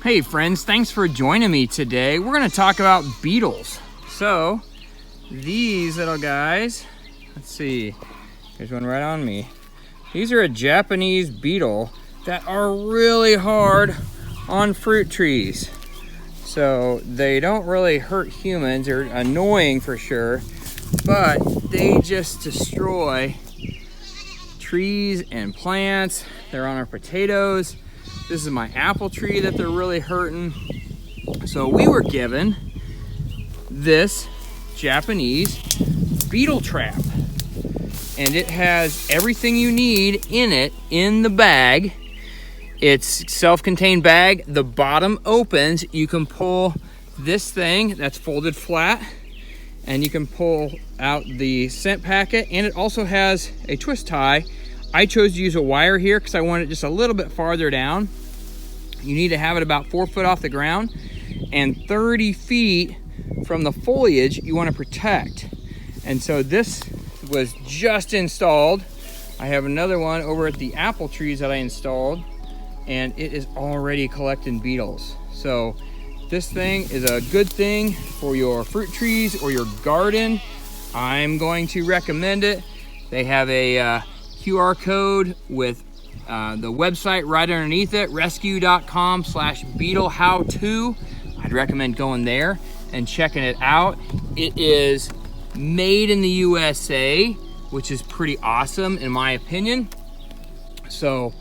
Hey friends, thanks for joining me today. We're gonna talk about beetles. So, these little guys, let's see, there's one right on me. These are a Japanese beetle that are really hard on fruit trees. So they don't really hurt humans, they're annoying for sure, but they just destroy trees and plants. They're on our potatoes. This is my apple tree that they're really hurting. So we were given this Japanese Beetle Trap, and it has everything you need in it in the bag. It's self-contained bag. The bottom opens. You can pull this thing that's folded flat, and you can pull out the scent packet, and it also has a twist tie. I chose to use a wire here because I want it just a little bit farther down. You need to have it about 4 foot off the ground and 30 feet from the foliage you want to protect. And so this was just installed. I have another one over at the apple trees that I installed, and it is already collecting beetles. So this thing is a good thing for your fruit trees or your garden. I'm going to recommend it. They have a QR code with the website right underneath it, rescue.com/beetlehowto. I'd recommend going there and checking it out. It is made in the USA, which is pretty awesome in my opinion. So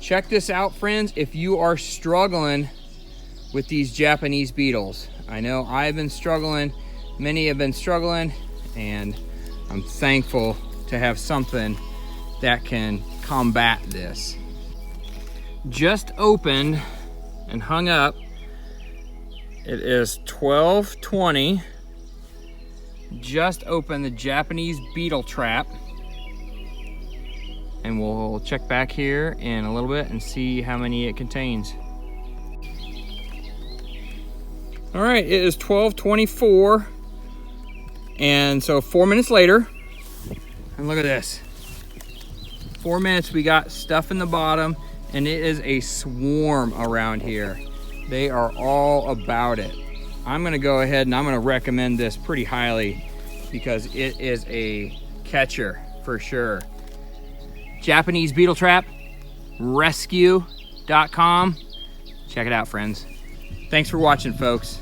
check this out, friends, if you are struggling with these Japanese beetles. I know I've been struggling, many have been struggling, and I'm thankful to have something that can combat this. Just opened and hung up. It is 12:20. Just opened the Japanese Beetle Trap. And we'll check back here in a little bit and see how many it contains. All right, it is 12:24. And so 4 minutes later, and look at this. 4 minutes, we got stuff in the bottom, and it is a swarm around here. They are all about it. I'm gonna go ahead and I'm gonna recommend this pretty highly because it is a catcher for sure. Japanese Beetle Trap, rescue.com. Check it out, friends. Thanks for watching, folks.